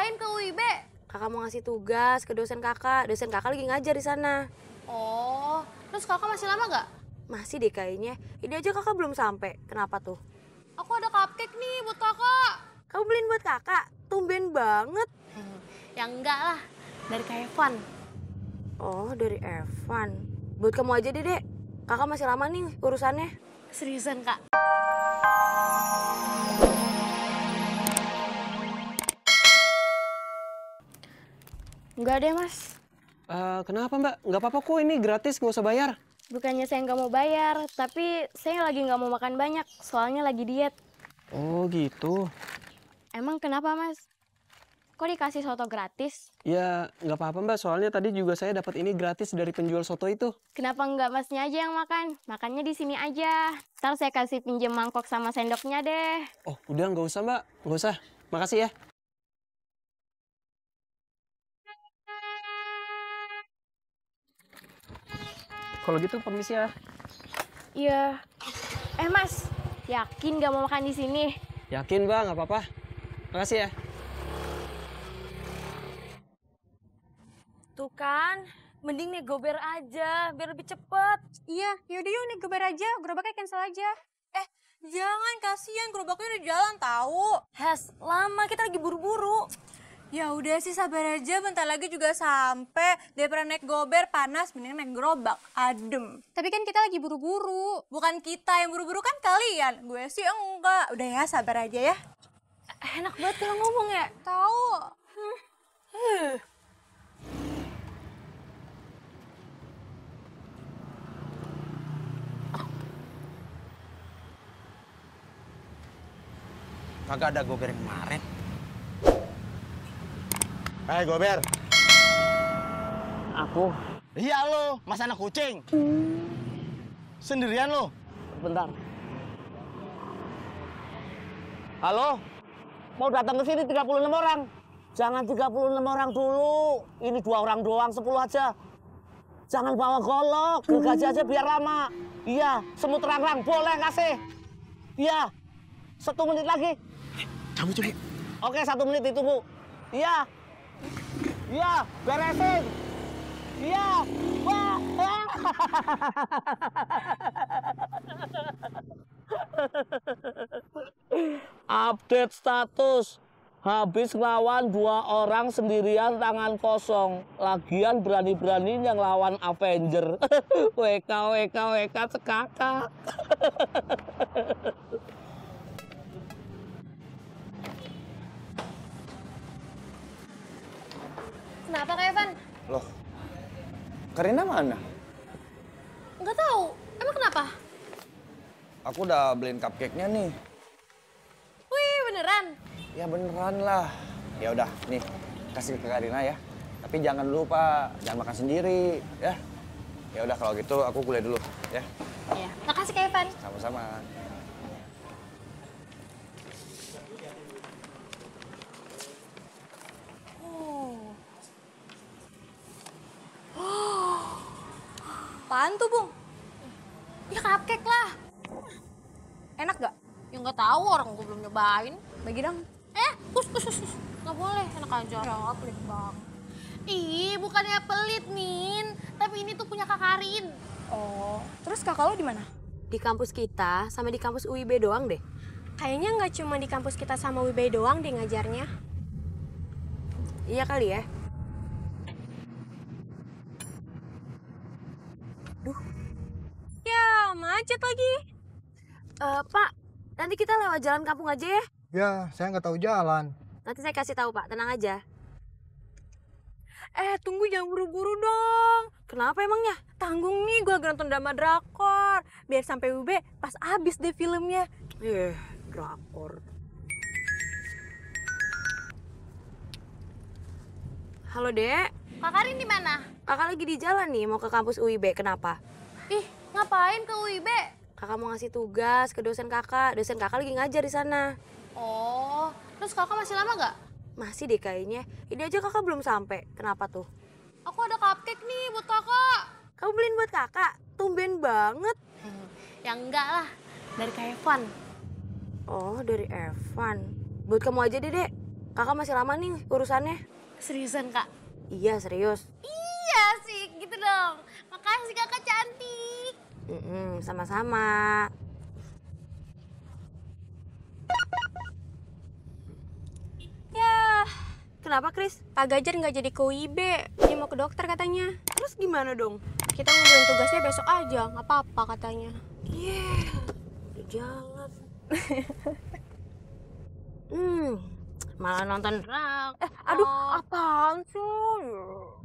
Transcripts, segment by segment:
ngapain ke UIB? Kakak mau ngasih tugas ke dosen kakak. Dosen kakak lagi ngajar di sana. Oh, terus kakak masih lama nggak? Masih deh kayaknya. Ini aja kakak belum sampai. Kenapa tuh? Aku ada cupcake nih buat kakak. Kamu beliin buat kakak? Tumben banget. Ya enggak lah, dari Kak Evan. Oh, dari Evan. Buat kamu aja deh, Dek. Kakak masih lama nih urusannya. Seriusan, Kak? Enggak deh, Mas. Kenapa Mbak? Nggak apa-apa kok, ini gratis, nggak usah bayar. Bukannya saya nggak mau bayar, tapi saya lagi nggak mau makan banyak, soalnya lagi diet. Oh gitu. Emang kenapa, Mas? Kok dikasih soto gratis? Ya nggak apa-apa Mbak, soalnya tadi juga saya dapat ini gratis dari penjual soto itu. Kenapa nggak Masnya aja yang makan? Makannya di sini aja. Ntar saya kasih pinjem mangkok sama sendoknya deh. Oh udah, nggak usah Mbak, nggak usah. Makasih ya. Kalau gitu permisi ya. Iya. Mas, yakin nggak mau makan di sini? Yakin Mbak, nggak apa-apa. Makasih ya. Tuh kan, mending nih gober aja, biar lebih cepet. Iya, yaudah yuk nih gober aja, gerobaknya cancel aja. Jangan, kasihan gerobaknya udah jalan tahu. Hes, lama, kita lagi buru-buru. Ya udah sih sabar aja, bentar lagi juga sampai. Daripada naik gober panas, mending naik gerobak, adem. Tapi kan kita lagi buru-buru. Bukan kita yang buru-buru, kan kalian. Gue sih enggak. Udah ya, sabar aja ya. Enak banget kalau ngomong ya. Tahu. Kagak ada gober yang kemarin. Hai gober. Aku. Iya lo, mas anak kucing. Sendirian lo? Bentar. Halo, mau datang ke sini 36 orang. Jangan 36 orang dulu. Ini 2 orang doang, 10 aja. Jangan bawa golok, gergaji aja biar lama. Iya, semut terang-terang boleh kasih. Iya, 1 menit lagi. Cabut. Oke, 1 menit ditunggu. Iya. Iya, beresin. Iya. Wah. Update status. Habis ngelawan 2 orang sendirian tangan kosong. Lagian berani-beraninya ngelawan Avenger. WK cekakak. Kenapa Kak Evan? Loh, Karina mana? Nggak tahu. Emang kenapa? Aku udah beliin cupcake-nya nih. Wih, beneran? Ya beneran lah. Ya udah, nih kasih ke Karina ya. Tapi jangan lupa, jangan makan sendiri, ya. Ya udah kalau gitu aku kuliah dulu, ya. Iya. Makasih Kak Evan. Sama-sama. Apaan tuh, Bung? Ya cupcake lah. Enak gak? Ya nggak tahu, orang gue belum nyobain. Bagi dong. Us. Nggak boleh, enak aja. Ya, pelit banget. Ih, bukannya pelit, Min. Tapi ini tuh punya Kak Karin. Oh, terus kakak lo di mana? Di kampus kita sama di kampus UIB doang deh. Kayaknya nggak cuma di kampus kita sama WB doang deh ngajarnya. Iya kali ya. Ya, macet lagi. Pak, nanti kita lewat jalan kampung aja ya. Ya, saya nggak tahu jalan. Nanti saya kasih tahu Pak, tenang aja. Tunggu, jangan buru-buru dong. Kenapa emangnya? Tanggung nih, gue lagi nonton drama drakor. Biar sampai WB pas abis deh filmnya. Drakor. Halo Dek, Kak Karin di mana? kakak lagi di jalan nih mau ke kampus UIB, kenapa? Ih, ngapain ke UIB? Kakak mau ngasih tugas ke dosen kakak lagi ngajar di sana. Oh, terus kakak masih lama nggak? Masih deh kayaknya, ini aja kakak belum sampai, kenapa tuh? Aku ada cupcake nih buat kakak. Kamu beliin buat kakak, tumben banget. Ya enggak lah, dari Kak Evan. Oh, dari Evan. Buat kamu aja deh, Dek. Kakak masih lama nih urusannya. Seriusan, Kak? Iya, serius. Iya sih, gitu dong. Makasih kakak cantik. Sama-sama. Ya, Kenapa, Kris? Pak Gajar nggak jadi ke UIB. Dia mau ke dokter katanya. Terus gimana dong? Kita ngobrolin tugasnya besok aja, nggak apa-apa katanya. Udah jalan. Malah nonton drak. Aduh, apaan sih?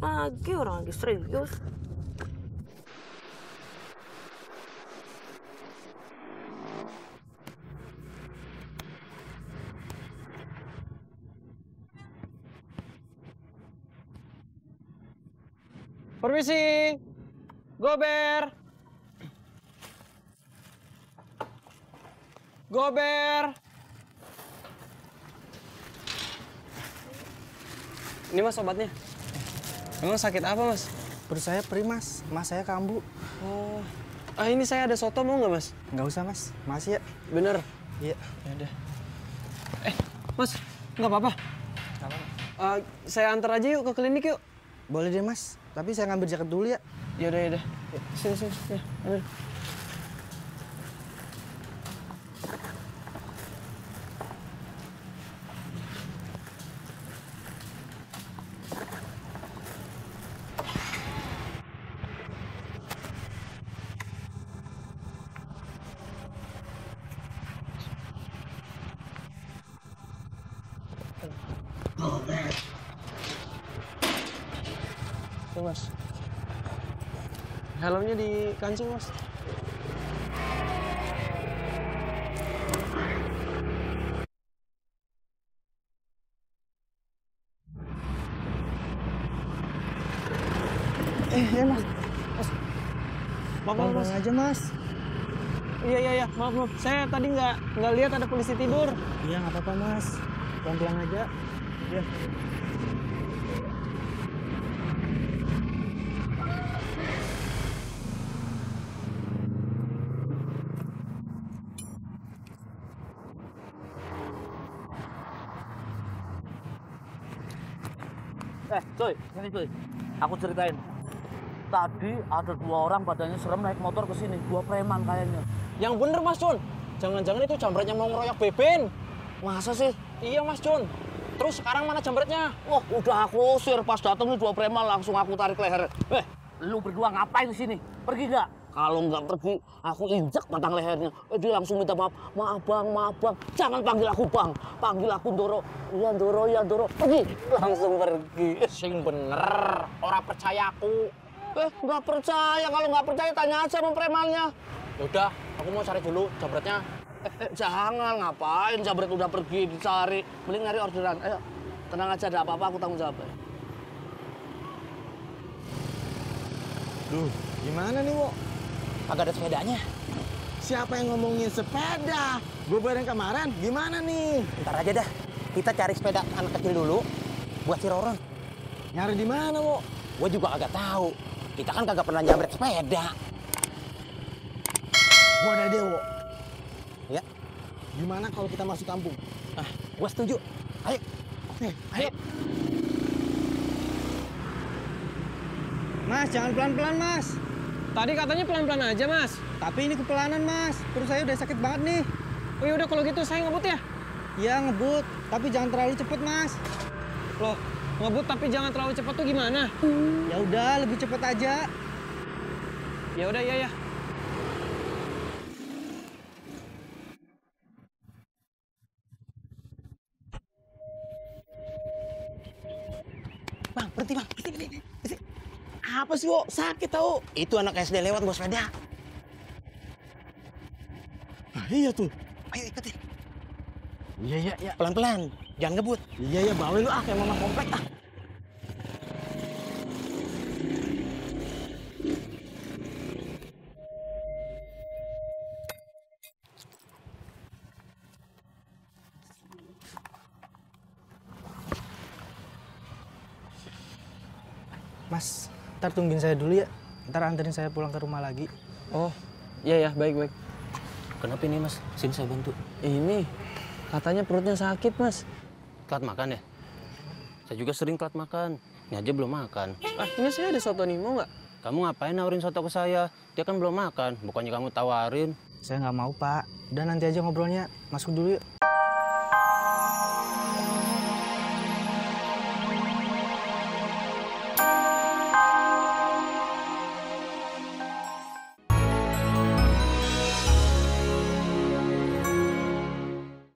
Lagi orang lagi serius. Permisi. Gober. Gober. Ini mas obatnya. Emang sakit apa mas? Perut saya perih mas, mas saya kambuh. Oh. Ini saya ada soto mau nggak mas? Nggak usah mas, masih ya. Bener. Iya. Ya udah. Mas, nggak apa-apa. Nggak apa-apa. Saya antar aja yuk ke klinik yuk. Boleh deh mas, tapi saya ngambil jaket dulu ya. Yaudah, yaudah. Sini, sini. Ya, ambil. Tuh, mas. Helmnya di kancing, mas. Ya mas, Maaf, mas. pelan-pelan aja mas. Iya. Maaf. Saya tadi nggak lihat ada polisi tidur. Iya nggak apa-apa mas, pelan-pelan aja. Iya. Cuy, ini cuy. Aku ceritain. Tadi ada 2 orang badannya serem naik motor ke sini, 2 preman kayaknya. Yang bener, Mas Jun. Jangan-jangan itu jambretnya mau ngeroyok Beben. Masa sih? Iya, Mas Jun. Terus sekarang mana jambretnya? Wah, udah aku usir. Pas datang nih 2 preman langsung aku tarik leher. Lu berdua ngapain di sini? Pergi nggak? Kalau nggak pergi, aku injak batang lehernya. Dia langsung minta maaf. Maaf bang. Jangan panggil aku bang. Panggil aku Doro. Iya Doro. Pergi. Langsung pergi. Sing bener. Orang percaya aku. Nggak percaya. Kalau nggak percaya, tanya aja sama premannya. Yaudah, aku mau cari dulu jambretnya. Jangan, ngapain? Jabret udah pergi, dicari. Mending nyari orderan. Ayo, tenang aja, ada apa-apa aku tanggung jawab. Duh, gimana nih, Wo? Agak ada sepedanya. Siapa yang ngomongin sepeda? Gue bareng kemarin, gimana nih? Ntar aja dah, kita cari sepeda anak kecil dulu buat si Roro. Nyari di mana, Wo? Gue juga kagak tahu. Kita kan kagak pernah nyabret sepeda. Gue ada ide, Wo. Ya, Gimana kalau kita masuk kampung? gue setuju. Ayo. Ayo. Mas, jangan pelan-pelan, Mas. Tadi katanya pelan-pelan aja, Mas. Tapi ini kepelanan, Mas. Perut saya udah sakit banget nih. Oh yaudah kalau gitu saya ngebut ya. Iya, ngebut. Tapi jangan terlalu cepet, Mas. Loh, ngebut tapi jangan terlalu cepat tuh gimana? Ya udah, lebih cepet aja. Ya udah, ya. Bang, berhenti bang. Berhenti. Apa sih, Wo? Sakit tau. Itu anak SD lewat bawa sepeda. Nah, iya tuh. Ayo ikutin. Iya. Pelan-pelan. Jangan ngebut. Iya, bawa lu kayak mama komplek Mas, ntar tungguin saya dulu ya. Ntar anterin saya pulang ke rumah lagi. Oh, iya, baik. Kenapa ini, Mas? Sini saya bantu. Ini katanya perutnya sakit, Mas. telat makan ya? Saya juga sering telat makan. Ini aja belum makan. Ah, ini saya ada soto nih, mau nggak? Kamu ngapain nawarin soto ke saya? Dia kan belum makan. Bukannya kamu tawarin. Saya nggak mau, Pak. Udah nanti aja ngobrolnya. Masuk dulu yuk.